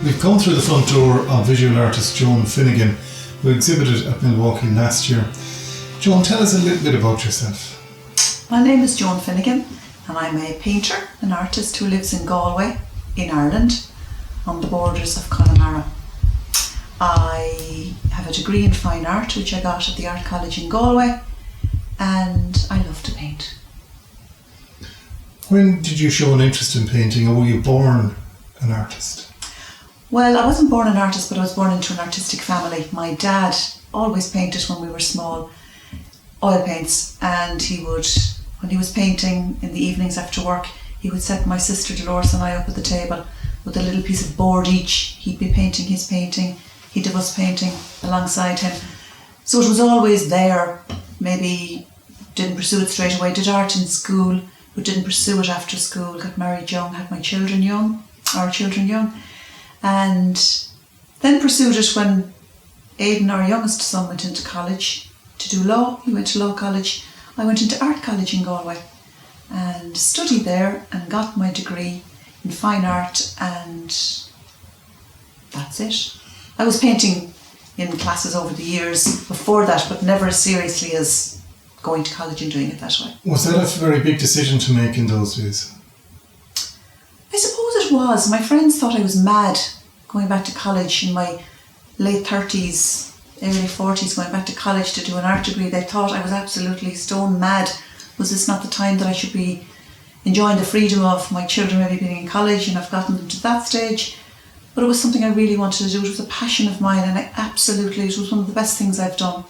We've come through the front door of visual artist Joan Finnegan, who exhibited at Milwaukee last year. Joan, tell us a little bit about yourself. My name is Joan Finnegan and I'm a painter, an artist who lives in Galway, in Ireland, on the borders of Connemara. I have a degree in fine art which I got at the Art College in Galway, and I love to paint. When did you show an interest in painting, or were you born an artist? Well, I wasn't born an artist, but I was born into an artistic family. My dad always painted when we were small, oil paints, and he would, when he was painting in the evenings after work, he would set my sister Dolores and I up at the table with a little piece of board each. He'd be painting his painting, he'd have us painting alongside him. So it was always there. Maybe didn't pursue it straight away, did art in school, but didn't pursue it after school, got married young, had our children young, and then pursued it when Aidan, our youngest son, went into college to do law. He went to law college. I went into art college in Galway and studied there and got my degree in fine art, and that's it. I was painting in classes over the years before that, but never as seriously as going to college and doing it that way. Was that a very big decision to make in those days? I suppose it was. My friends thought I was mad going back to college in my late 30s, early 40s, going back to college to do an art degree. They thought I was absolutely stone mad. Was this not the time that I should be enjoying the freedom of my children maybe being in college, and I've gotten them to that stage? But it was something I really wanted to do. It was a passion of mine, and it was one of the best things I've done.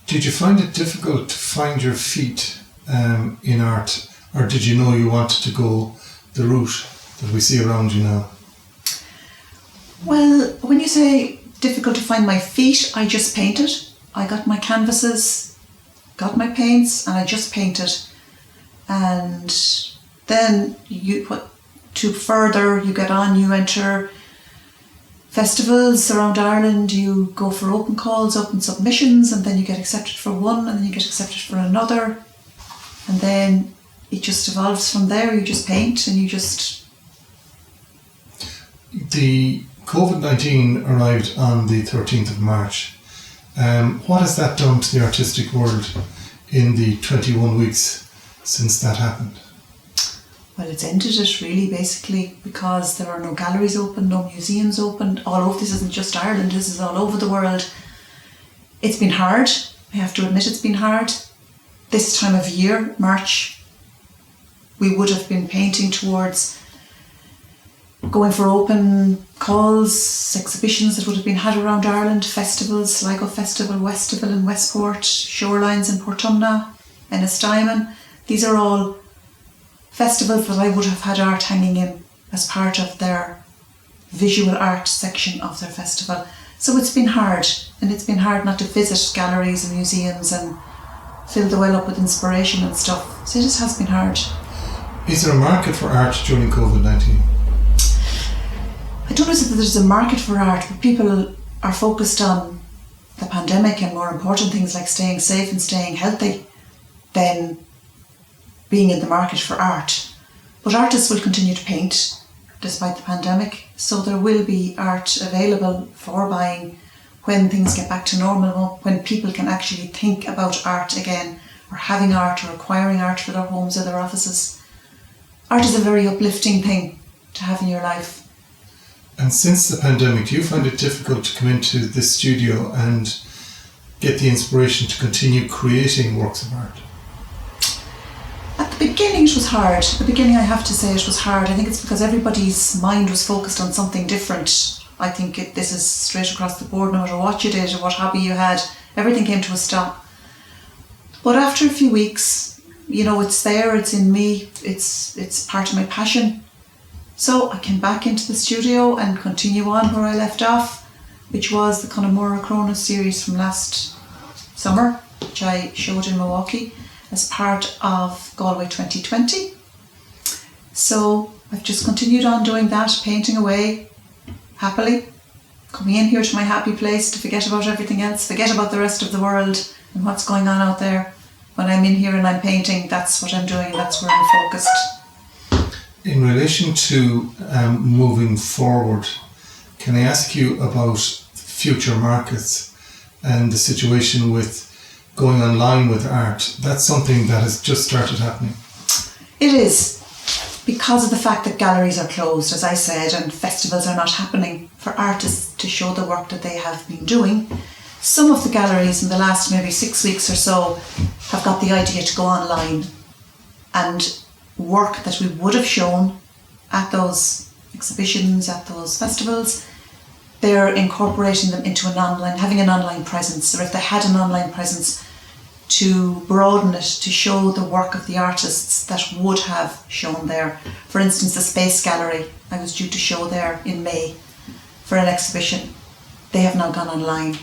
Did you find it difficult to find your feet in art, or did you know you wanted to go the route that we see around you now? Well, when you say difficult to find my feet, I just painted. I got my canvases, got my paints, and I just painted. And then you get on, you enter festivals around Ireland, you go for open calls, open submissions, and then you get accepted for one, and then you get accepted for another, and then it just evolves from there. You just paint and you just... The COVID-19 arrived on the 13th of March. What has that done to the artistic world in the 21 weeks since that happened? Well, it's ended it really, basically, because there are no galleries open, no museums open. All over, this isn't just Ireland, this is all over the world. It's been hard. I have to admit it's been hard. This time of year, March, we would have been painting towards going for open calls, exhibitions that would have been had around Ireland, festivals, Sligo Festival, Westival in Westport, Shorelines in Portumna, Ennistimon. These are all festivals that I would have had art hanging in as part of their visual art section of their festival. So it's been hard, and it's been hard not to visit galleries and museums and fill the well up with inspiration and stuff. So it just has been hard. Is there a market for art during COVID-19? I don't know if there's a market for art, but people are focused on the pandemic and more important things like staying safe and staying healthy than being in the market for art. But artists will continue to paint despite the pandemic, so there will be art available for buying when things get back to normal, when people can actually think about art again, or having art or acquiring art for their homes or their offices. Art is a very uplifting thing to have in your life. And since the pandemic, do you find it difficult to come into this studio and get the inspiration to continue creating works of art? At the beginning it was hard. At the beginning, I have to say, it was hard. I think it's because everybody's mind was focused on something different. I think this is straight across the board, no matter what you did or what hobby you had, everything came to a stop. But after a few weeks, it's there, it's in me, it's part of my passion. So I came back into the studio and continue on where I left off, which was the Connemara Cronus series from last summer, which I showed in Milwaukee as part of Galway 2020. So I've just continued on doing that, painting away happily, coming in here to my happy place to forget about everything else, forget about the rest of the world and what's going on out there. When I'm in here and I'm painting, that's what I'm doing, that's where I'm focused. In relation to moving forward, can I ask you about future markets and the situation with going online with art? That's something that has just started happening. It is, because of the fact that galleries are closed, as I said, and festivals are not happening for artists to show the work that they have been doing. Some of the galleries in the last maybe 6 weeks or so have got the idea to go online, and work that we would have shown at those exhibitions, at those festivals, they're incorporating them into having an online presence, or if they had an online presence, to broaden it, to show the work of the artists that would have shown there. For instance, the Space Gallery, I was due to show there in May for an exhibition. They have now gone online,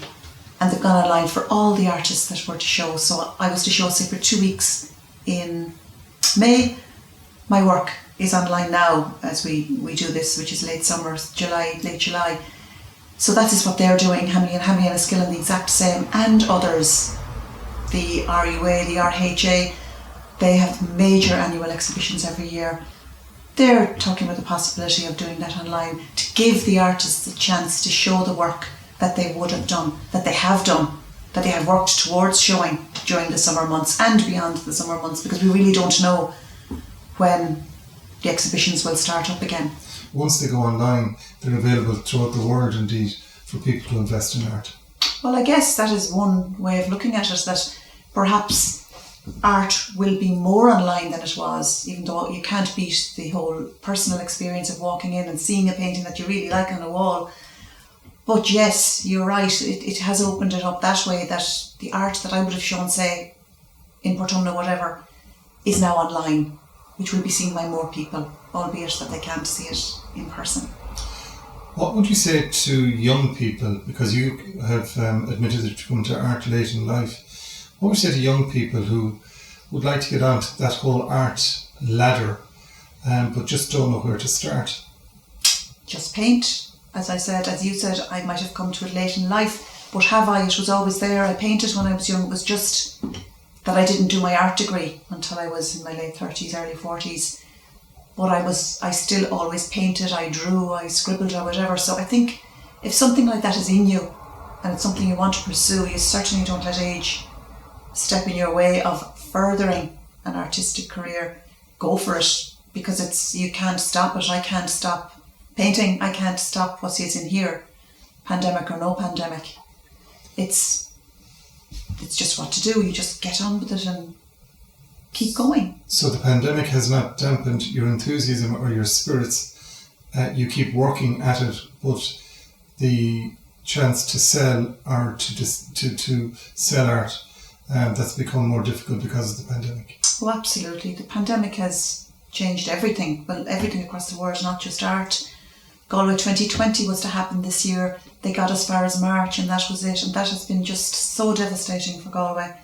and they've gone online for all the artists that were to show. So I was to show, say, for 2 weeks in May. My work is online now as we do this, which is late summer, late July. So that is what they're doing. Hamley and Enniskillen, the exact same, and others. The RUA, the RHA, they have major annual exhibitions every year. They're talking about the possibility of doing that online to give the artists a chance to show the work that they would have done, that they have done, that they have worked towards showing during the summer months and beyond the summer months, because we really don't know when the exhibitions will start up again. Once they go online, they're available throughout the world indeed for people to invest in art. Well, I guess that is one way of looking at it, that perhaps art will be more online than it was, even though you can't beat the whole personal experience of walking in and seeing a painting that you really like on a wall. But yes, you're right, it has opened it up that way, that the art that I would have shown, say, in Portumna, whatever, is now online, which will be seen by more people, albeit that they can't see it in person. What would you say to young people, because you have admitted that you come to art late in life, what would you say to young people who would like to get onto that whole art ladder, but just don't know where to start? Just paint. As I said, as you said, I might have come to it late in life, but have I? It was always there. I painted when I was young. It was just that I didn't do my art degree until I was in my late 30s, early 40s. But I still always painted, I drew, I scribbled or whatever. So I think if something like that is in you and it's something you want to pursue, you certainly don't let age step in your way of furthering an artistic career. Go for it, because you can't stop it. I can't stop painting. I can't stop what's in here, pandemic or no pandemic. It's just what to do. You just get on with it and keep going. So the pandemic has not dampened your enthusiasm or your spirits. You keep working at it, but the chance to sell or to sell art, that's become more difficult because of the pandemic. Oh, absolutely. The pandemic has changed everything. Well, everything across the world, not just art. Galway 2020 was to happen this year. They got as far as March and that was it. And that has been just so devastating for Galway,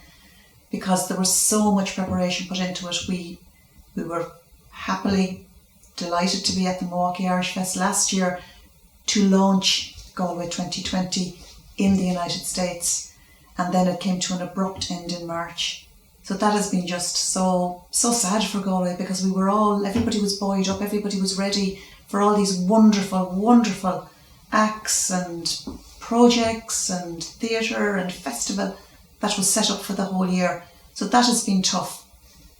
because there was so much preparation put into it. We were happily delighted to be at the Milwaukee Irish Fest last year to launch Galway 2020 in the United States, and then it came to an abrupt end in March. So that has been just so sad for Galway, because everybody was buoyed up, everybody was ready for all these wonderful, wonderful acts and projects and theatre and festival that was set up for the whole year. So that has been tough.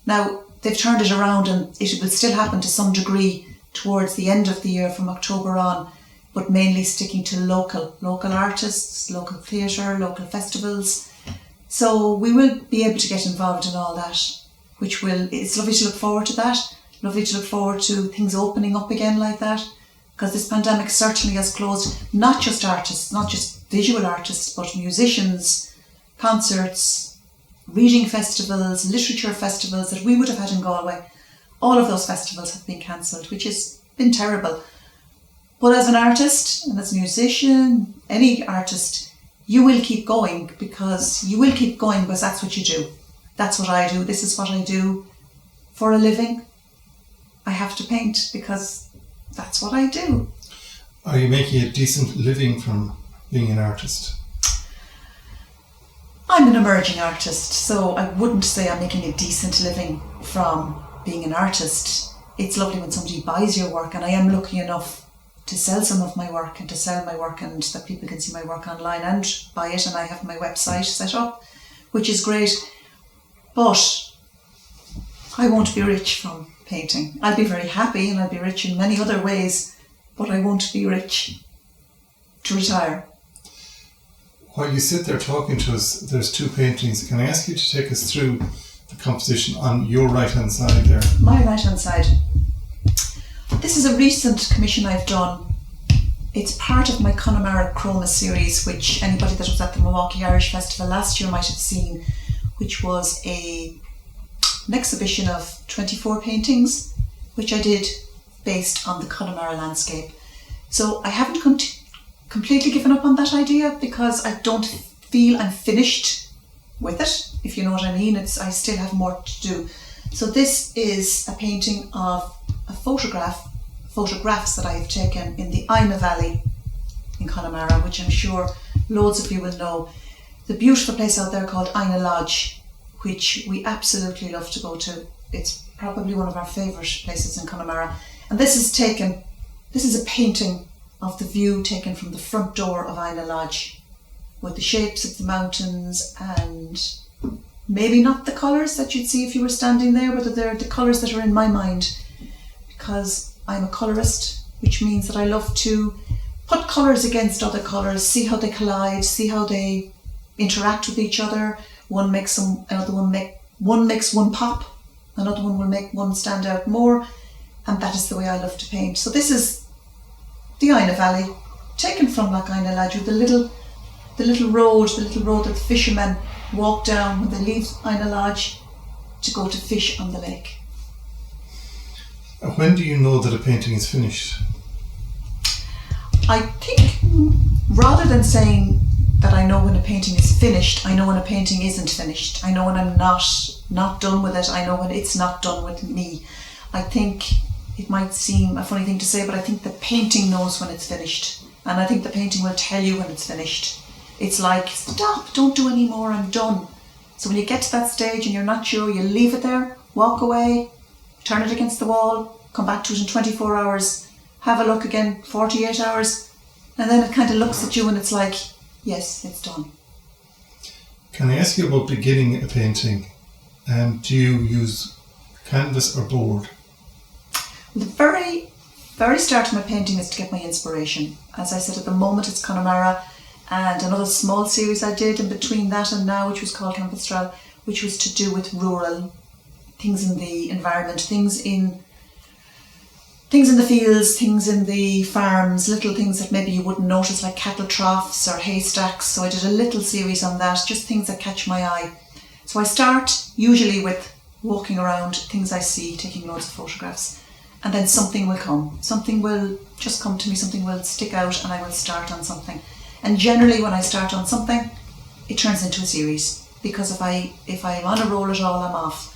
Now, they've turned it around and it will still happen to some degree towards the end of the year from October on, but mainly sticking to local artists, local theatre, local festivals. So we will be able to get involved in all that, it's lovely to look forward to that, lovely to look forward to things opening up again like that, because this pandemic certainly has closed not just artists, not just visual artists, but musicians, concerts, reading festivals, literature festivals that we would have had in Galway. All of those festivals have been cancelled, which has been terrible. But as an artist and as a musician, any artist, you will keep going because that's what you do. That's what I do. This is what I do for a living. I have to paint because that's what I do. Are you making a decent living from being an artist? I'm an emerging artist, so I wouldn't say I'm making a decent living from being an artist. It's lovely when somebody buys your work, and I am lucky enough to sell some of my work and to sell my work and that people can see my work online and buy it, and I have my website set up, which is great. But I won't be rich from painting. I'll be very happy and I'll be rich in many other ways, but I won't be rich to retire. While you sit there talking to us, there's two paintings. Can I ask you to take us through the composition on your right-hand side there? My right-hand side. This is a recent commission I've done. It's part of my Connemara Chroma series, which anybody that was at the Milwaukee Irish Festival last year might have seen, which was an exhibition of 24 paintings, which I did based on the Connemara landscape. So I haven't completely given up on that idea because I don't feel I'm finished with it, if you know what I mean. I still have more to do. So this is a painting of a photographs that I have taken in the Ina Valley in Connemara, which I'm sure loads of you will know. The beautiful place out there called Ina Lodge, which we absolutely love to go to. It's probably one of our favourite places in Connemara. And this is a painting of the view taken from the front door of Ina Lodge, with the shapes of the mountains and maybe not the colours that you'd see if you were standing there, but they're the colours that are in my mind, because I'm a colourist, which means that I love to put colours against other colours, see how they collide, see how they interact with each other. One makes one pop, another one will make one stand out more, and that is the way I love to paint. So this is the Ina Valley, taken from Loch Ina Lodge, with the little road that the fishermen walk down when they leave Ina Lodge to go to fish on the lake. When do you know that a painting is finished? I think rather than saying that I know when a painting is finished, I know when a painting isn't finished. I know when I'm not done with it. I know when it's not done with me. I think it might seem a funny thing to say, but I think the painting knows when it's finished. And I think the painting will tell you when it's finished. It's like, stop, don't do any more, I'm done. So when you get to that stage and you're not sure, you leave it there, walk away, turn it against the wall, come back to it in 24 hours, have a look again, 48 hours, and then it kind of looks at you and it's like, yes, it's done. Can I ask you about beginning a painting? Do you use canvas or board? The very, very start of my painting is to get my inspiration. As I said, at the moment it's Connemara, and another small series I did in between that and now, which was called Campistral, which was to do with rural things in the environment, things in the fields, things in the farms, little things that maybe you wouldn't notice, like cattle troughs or haystacks. So I did a little series on that, just things that catch my eye. So I start usually with walking around, things I see, taking loads of photographs, and then something will come. Something will just come to me, something will stick out, and I will start on something. And generally when I start on something, it turns into a series, because if I'm on a roll at all, I'm off.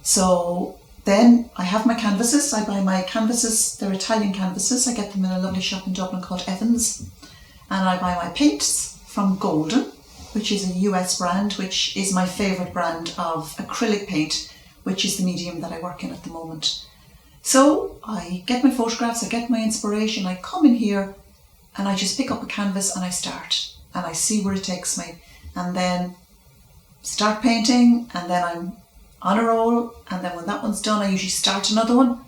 So then I have my canvases. I buy my canvases, they're Italian canvases. I get them in a lovely shop in Dublin called Evans. And I buy my paints from Golden, which is a US brand, which is my favourite brand of acrylic paint, which is the medium that I work in at the moment. So I get my photographs, I get my inspiration, I come in here and I just pick up a canvas and I start. And I see where it takes me. And then start painting, and then I'm on a roll, and then when that one's done I usually start another one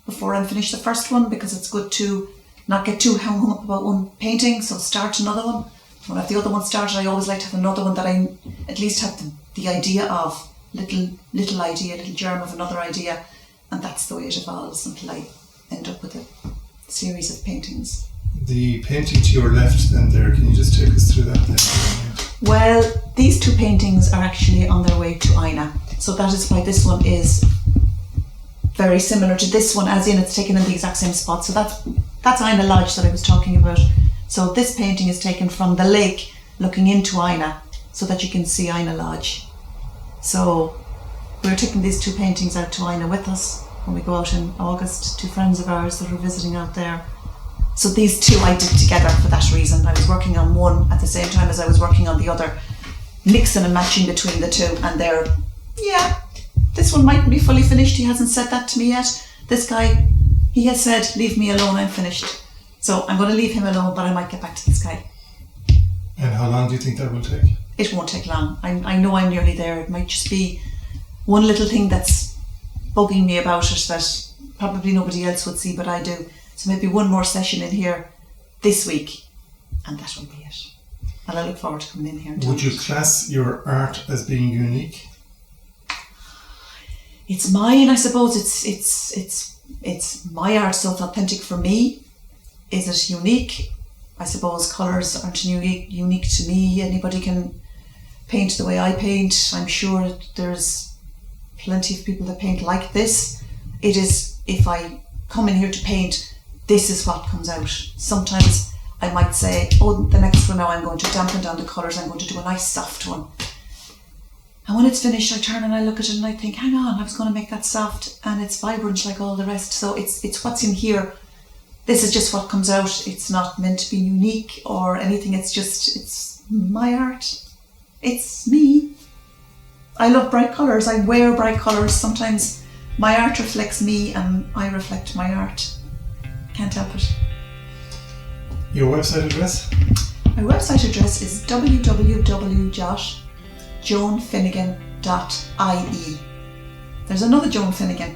before I finish the first one, because it's good to not get too hung up about one painting, so start another one. When I have the other one started, I always like to have another one that I at least have the idea of, little idea, little germ of another idea, and that's the way it evolves until I end up with a series of paintings. The painting to your left then there, can you just take us through that then? Well, these two paintings are actually on their way to Ina. So that is why this one is very similar to this one, as in it's taken in the exact same spot. So that's Ina Lodge that I was talking about. So this painting is taken from the lake looking into Ina, so that you can see Ina Lodge. So we're taking these two paintings out to Ina with us when we go out in August, two friends of ours that are visiting out there. So these two I did together for that reason. I was working on one at the same time as I was working on the other, mixing and matching between the two, and they're, yeah, this one mightn't be fully finished. He hasn't said that to me yet. This guy, he has said, leave me alone, I'm finished. So I'm going to leave him alone, but I might get back to this guy. And how long do you think that will take? It won't take long. I know I'm nearly there. It might just be one little thing that's bugging me about it that probably nobody else would see, but I do. So maybe one more session in here this week, and that will be it. And I look forward to coming in here. Would you class your art as being unique? It's mine, I suppose. It's my art, so it's authentic for me. Is it unique? I suppose colours aren't unique to me. Anybody can paint the way I paint. I'm sure there's plenty of people that paint like this. It is, if I come in here to paint, this is what comes out. Sometimes I might say, oh, the next one now I'm going to dampen down the colours, I'm going to do a nice soft one. And when it's finished, I turn and I look at it and I think, hang on, I was going to make that soft, and it's vibrant like all the rest. So it's what's in here. This is just what comes out. It's not meant to be unique or anything. It's my art. It's me. I love bright colours. I wear bright colours. Sometimes my art reflects me and I reflect my art. Can't help it. Your website address? My website address is www.joanfinnegan.ie. There's another Joan Finnegan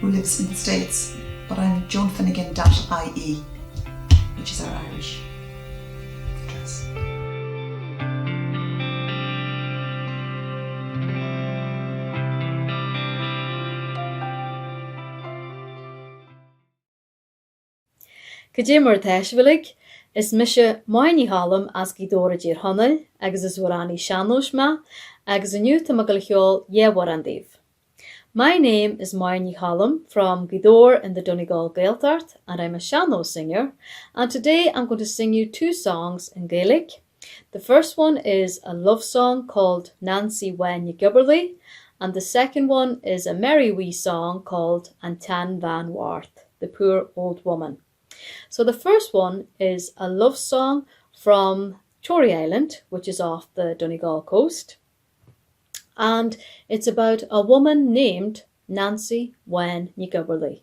who lives in the States, but I'm joanfinnegan.ie, which is our Irish address. Gweedore Teisbhealig is Máire Ní Choilm as Gweedore Dír Honnail agus is Warani Sean-Nós ma agus aniu Tamagalchiol Warandív. My name is Máire Ní Choilm from Gweedore in the Donegal Gaeltart, and I'm a Sean-Nos singer, and today I'm going to sing you two songs in Gaelic. The first one is a love song called Nansaí Bhán Nic Giobarlaí, and the second one is a merry wee song called tSeanbhean, the poor old woman. So the first one is a love song from Tory Island, which is off the Donegal coast. And it's about a woman named Nansaí Bhán Nic Giobarlaí.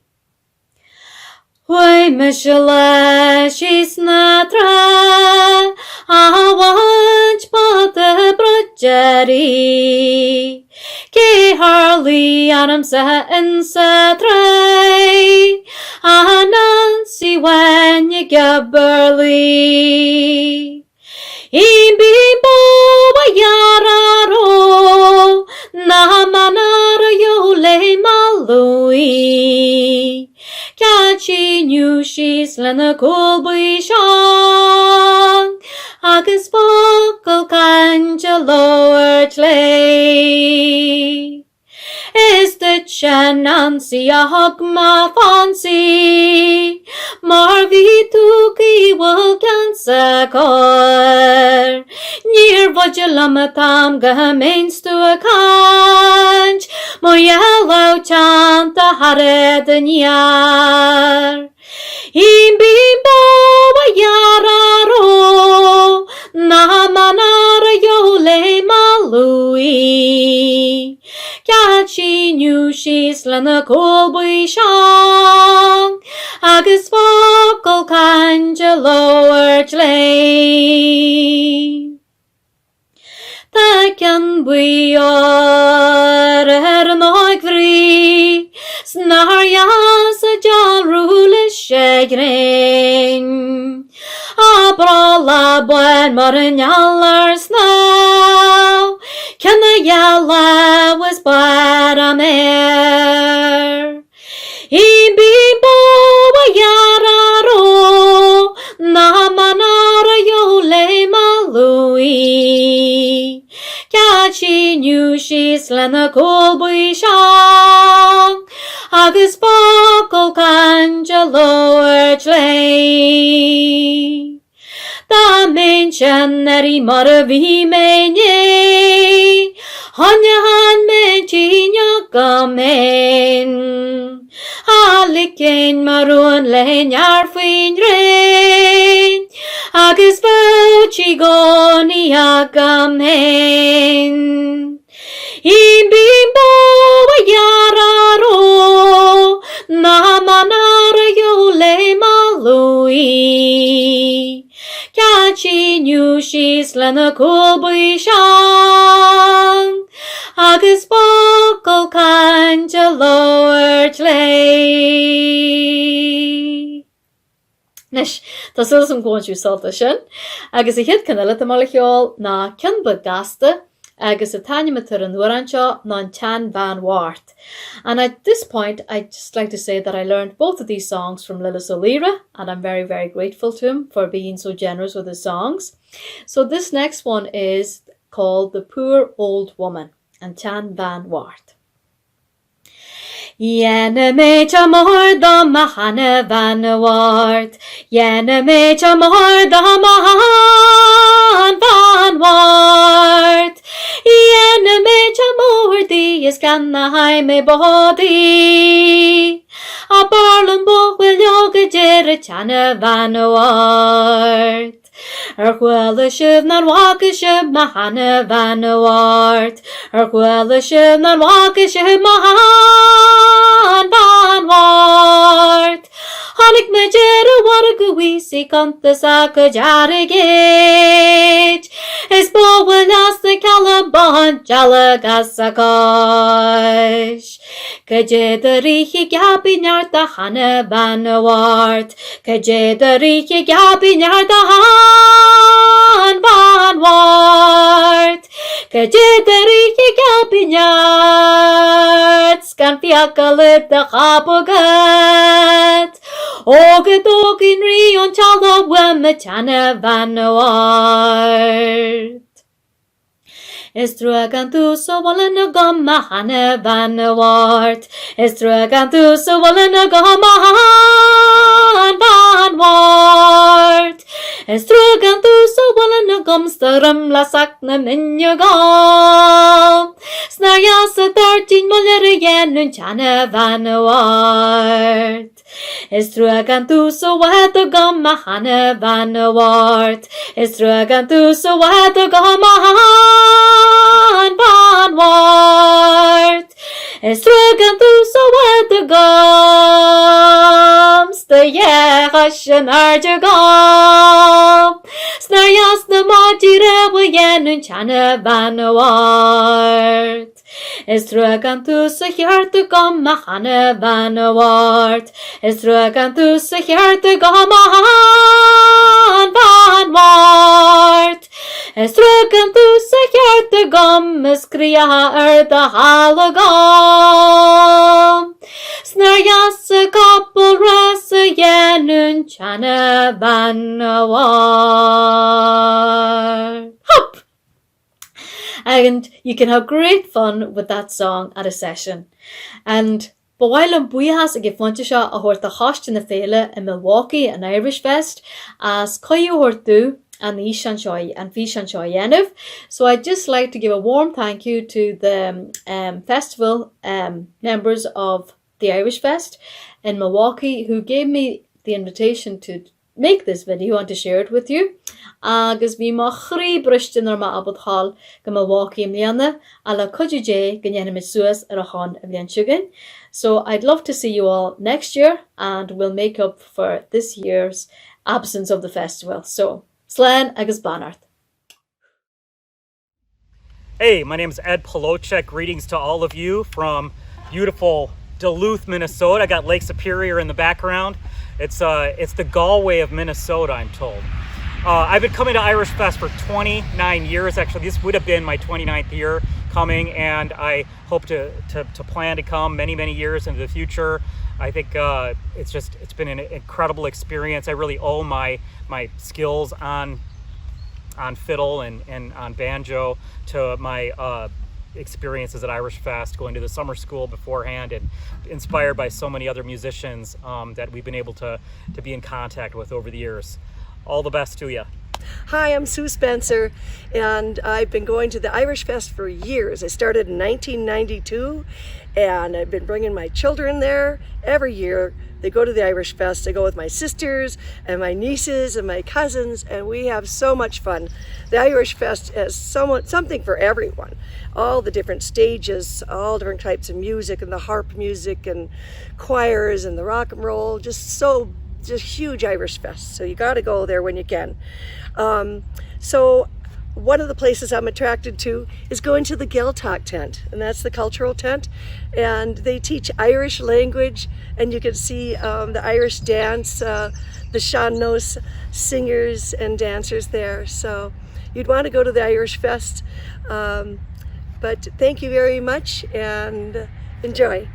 Why Michelle, she's not right. I want but the brudgery. Ke Harley and I'm setting try. Nansaí Bhán Nic Giobarlaí. Imbi boba yararo na manara yole malui. Catchy knew she's lena colby shang. Agus vocal canja lower clay. Is the Nansaí a hog ma fancy? Marvi tuki will cansa cor. Near Vajulamatam gamains to a conch. Moyellow chant the hared and yar. Imbimbo yararo. Namanara yole malui. Catchy knew she's lena colby shang. Agus vocal canja lower clay. Taken we are nog free. Snarjas a jalrule shagrin. Abrala buen marinallers now. Can the yalla was but a mare. Imbimbo yararo na manara yole malui. Catchy knew she's lena colby shang. Agus vocal canja lower clay. Da mentionary maravi menye. Hanya han menchinya gamen. Aliken maroon lenyar fin rain. Agus vochi goni agamen. Imbimbo yararo. Na manara yole malui. na cúlbaí seán, agus bócail cainte loirt lei. Nis, tá sulas an gcóintú solta sin, agus I hiad canile tá mála cheol na cinnbud gasta, agus a tainime tar an nuaranseo ná an tSeanbhean Bhocht. And at this point, I'd just like to say that I learned both of these songs from Lillis O'Leary, and I'm very, very grateful to him for being so generous with his songs. So this next one is called The Poor Old Woman, and tSeanbhean Bhocht. Yena me chamor da mahane van wart. Yena me chamor da mahan van wart. Yena me chamor di is ganna hai me body. A barlum bo will yoga jere chana van wart. Gwella sib na'n waka sib mahana van wart. Gwella sib na'n waka sib mahan van wart. Hanik me jere wara gwisi kanta saka jara gate. Is bo willas the calaban jala gasakash. Kaje the richi gabi nyarta hana van wart. Kaje the richi gabi nyarta han van wart. Kaje the richi gabi nyart. Skan fiakalit the chabogat. Ogadogin rion chala wemachana van wart. Estruagan tu so wallen gom mahane van wart. Estruagan tu so wallen gom mahan van wart. Estruagan tu so wallen gom starum la sakna minyo gom. Snarja sa 13 muller igen chana van wart. Estruagan tu so wad gom mahane van wart. Estruagan tu so wad gom mahan van wart. Estruagan tu so wad gom. Stayachashan arja gom. Snarjas na majire wayen chana van wart. Estruagan tu sa hjarte gom mahane van wart. Estruagan tu sa hjarte gom mahan van wart. Estruagan tu sa hjarte gom skria da halagom. Snarjas a couple rasa yenun chana van wart. Hop! And you can have great fun with that song at a session. And while an buíochas a giffonte seo a thuirt a chaiste na féile in Milwaukee an Irish Fest as coiú thuirtú and the Sean-Nós and fi Sean-Nós dhéanamh. So I'd just like to give a warm thank you to the festival members of the Irish Fest in Milwaukee who gave me the invitation to make this video and to share it with you. Agus bhí má chrí bristin ar má abod hall go Milwaukee mliana a la codujé gynnyana suas ar a chon a bhlian siúgan. So I'd love to see you all next year and we'll make up for this year's absence of the festival. So, slán agus banart. Hey, my name is Ed Polochek. Greetings to all of you from beautiful Duluth, Minnesota. I got Lake Superior in the background. It's the Galway of Minnesota, I'm told. I've been coming to Irish Fest for 29 years. Actually, this would have been my 29th year coming, and I hope to plan to come many, many years into the future. I think it's been an incredible experience. I really owe my skills on fiddle and on banjo to my experiences at Irish Fest, going to the summer school beforehand, and inspired by so many other musicians that we've been able to be in contact with over the years. All the best to you. Hi, I'm Sue Spencer, and I've been going to the Irish Fest for years. I started in 1992, and I've been bringing my children there every year. They go to the Irish Fest. I go with my sisters and my nieces and my cousins, and we have so much fun. The Irish Fest has something for everyone. All the different stages, all different types of music, and the harp music and choirs and the rock and roll, just huge Irish Fest. So you got to go there when you can. So one of the places I'm attracted to is going to the Gaeltacht tent, and that's the cultural tent, and they teach Irish language, and you can see the Irish dance, the Sean-Nós singers and dancers there. So you'd want to go to the Irish Fest, but thank you very much and enjoy.